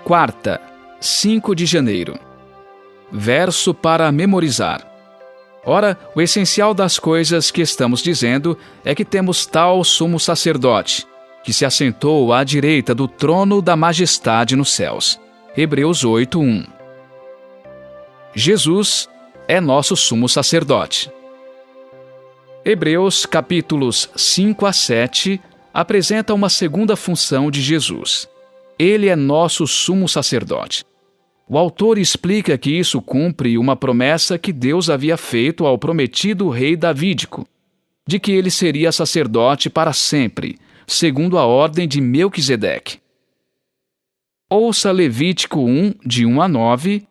Quarta, 5 de janeiro. Verso para memorizar. Ora, o essencial das coisas que estamos dizendo é que temos tal sumo sacerdote, que se assentou à direita do trono da majestade nos céus. Hebreus 8:1. Jesus é nosso sumo sacerdote. Hebreus capítulos 5 a 7 apresenta uma segunda função de Jesus. Ele é nosso sumo sacerdote. O autor explica que isso cumpre uma promessa que Deus havia feito ao prometido rei davídico, de que ele seria sacerdote para sempre, segundo a ordem de Melquisedeque. Ouça Levítico 1, de 1 a 9.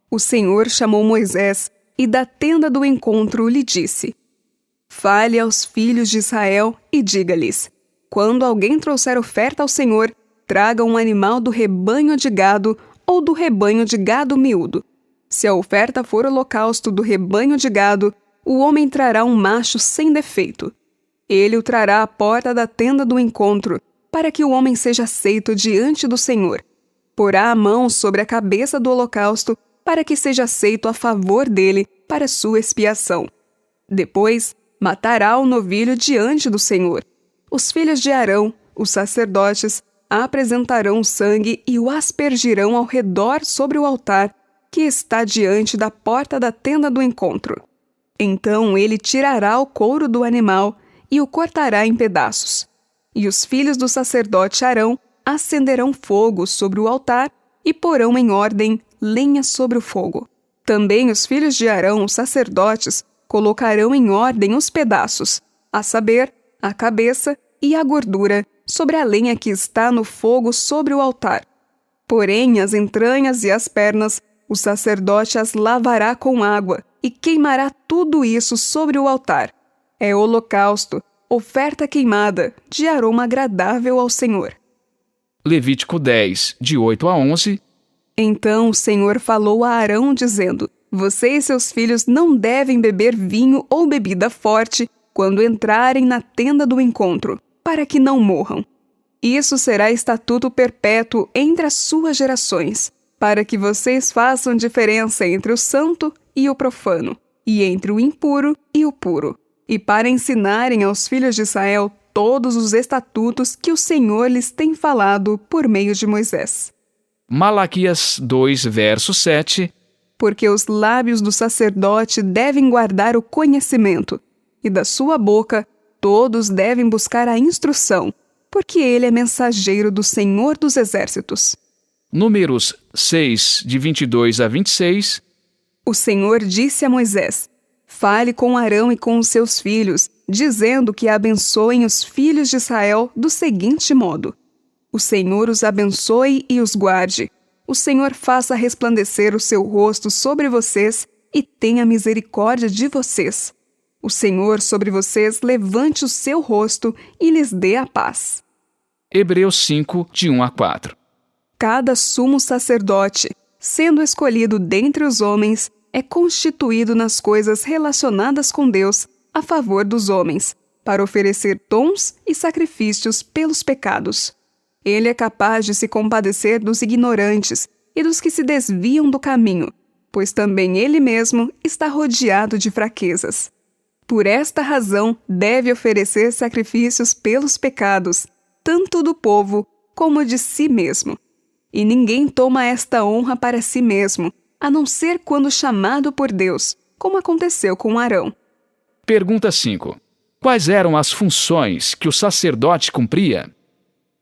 O Senhor chamou Moisés e da tenda do encontro lhe disse: Fale aos filhos de Israel e diga-lhes: quando alguém trouxer oferta ao Senhor, traga um animal do rebanho de gado ou do rebanho de gado miúdo. Se a oferta for holocausto do rebanho de gado, o homem trará um macho sem defeito. Ele o trará à porta da tenda do encontro, para que o homem seja aceito diante do Senhor. Porá a mão sobre a cabeça do holocausto, para que seja aceito a favor dele para sua expiação. Depois, matará o novilho diante do Senhor. Os filhos de Arão, os sacerdotes, apresentarão o sangue e o aspergirão ao redor sobre o altar que está diante da porta da tenda do encontro. Então ele tirará o couro do animal e o cortará em pedaços. E os filhos do sacerdote Arão acenderão fogo sobre o altar e porão em ordem lenha sobre o fogo. Também os filhos de Arão, os sacerdotes, colocarão em ordem os pedaços, a saber, a cabeça e a gordura, sobre a lenha que está no fogo sobre o altar. Porém, as entranhas e as pernas, o sacerdote as lavará com água e queimará tudo isso sobre o altar. É holocausto, oferta queimada, de aroma agradável ao Senhor. Levítico 10, de 8 a 11. Então o Senhor falou a Arão, dizendo: Você e seus filhos não devem beber vinho ou bebida forte quando entrarem na tenda do encontro, para que não morram. Isso será estatuto perpétuo entre as suas gerações, para que vocês façam diferença entre o santo e o profano, e entre o impuro e o puro, e para ensinarem aos filhos de Israel todos os estatutos que o Senhor lhes tem falado por meio de Moisés. Malaquias 2, verso 7. Porque os lábios do sacerdote devem guardar o conhecimento, e da sua boca todos devem buscar a instrução, porque ele é mensageiro do Senhor dos Exércitos. Números 6, de 22 a 26. O Senhor disse a Moisés: Fale com Arão e com os seus filhos, dizendo que abençoem os filhos de Israel do seguinte modo: O Senhor os abençoe e os guarde. O Senhor faça resplandecer o seu rosto sobre vocês e tenha misericórdia de vocês. O Senhor sobre vocês levante o seu rosto e lhes dê a paz. Hebreus 5, de 1 a 4. Cada sumo sacerdote, sendo escolhido dentre os homens, é constituído nas coisas relacionadas com Deus a favor dos homens, para oferecer dons e sacrifícios pelos pecados. Ele é capaz de se compadecer dos ignorantes e dos que se desviam do caminho, pois também ele mesmo está rodeado de fraquezas. Por esta razão, deve oferecer sacrifícios pelos pecados, tanto do povo como de si mesmo. E ninguém toma esta honra para si mesmo, a não ser quando chamado por Deus, como aconteceu com Arão. Pergunta 5. Quais eram as funções que o sacerdote cumpria?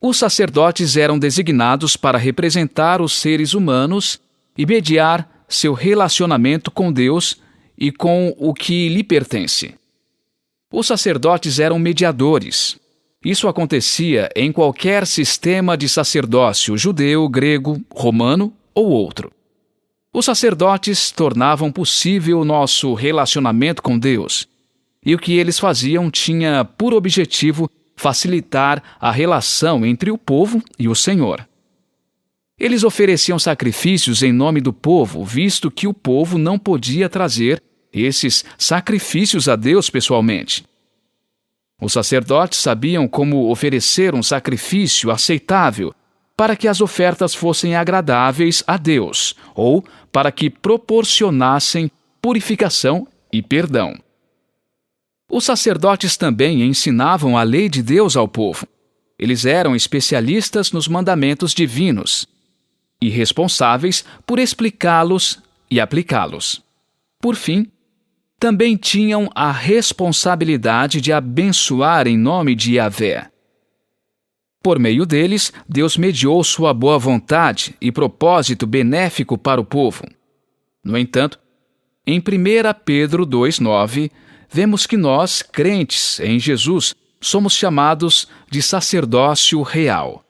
Os sacerdotes eram designados para representar os seres humanos e mediar seu relacionamento com Deus e com o que lhe pertence. Os sacerdotes eram mediadores. Isso acontecia em qualquer sistema de sacerdócio judeu, grego, romano ou outro. Os sacerdotes tornavam possível nosso relacionamento com Deus, e o que eles faziam tinha por objetivo facilitar a relação entre o povo e o Senhor. Eles ofereciam sacrifícios em nome do povo, visto que o povo não podia trazer esses sacrifícios a Deus pessoalmente. Os sacerdotes sabiam como oferecer um sacrifício aceitável para que as ofertas fossem agradáveis a Deus, ou para que proporcionassem purificação e perdão. Os sacerdotes também ensinavam a lei de Deus ao povo. Eles eram especialistas nos mandamentos divinos e responsáveis por explicá-los e aplicá-los. Por fim, também tinham a responsabilidade de abençoar em nome de Yahvé. Por meio deles, Deus mediou sua boa vontade e propósito benéfico para o povo. No entanto, em 1 Pedro 2,9, vemos que nós, crentes em Jesus, somos chamados de sacerdócio real.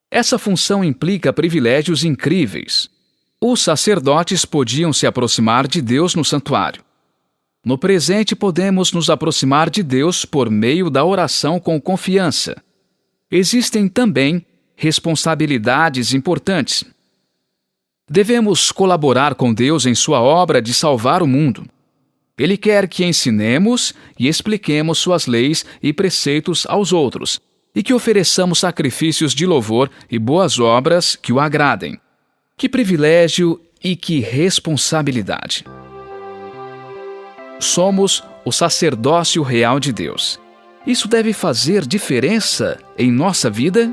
Essa função implica privilégios incríveis. Os sacerdotes podiam se aproximar de Deus no santuário. No presente, podemos nos aproximar de Deus por meio da oração com confiança. Existem também responsabilidades importantes. Devemos colaborar com Deus em sua obra de salvar o mundo. Ele quer que ensinemos e expliquemos suas leis e preceitos aos outros, e que ofereçamos sacrifícios de louvor e boas obras que o agradem. Que privilégio e que responsabilidade! Somos o sacerdócio real de Deus. Isso deve fazer diferença em nossa vida?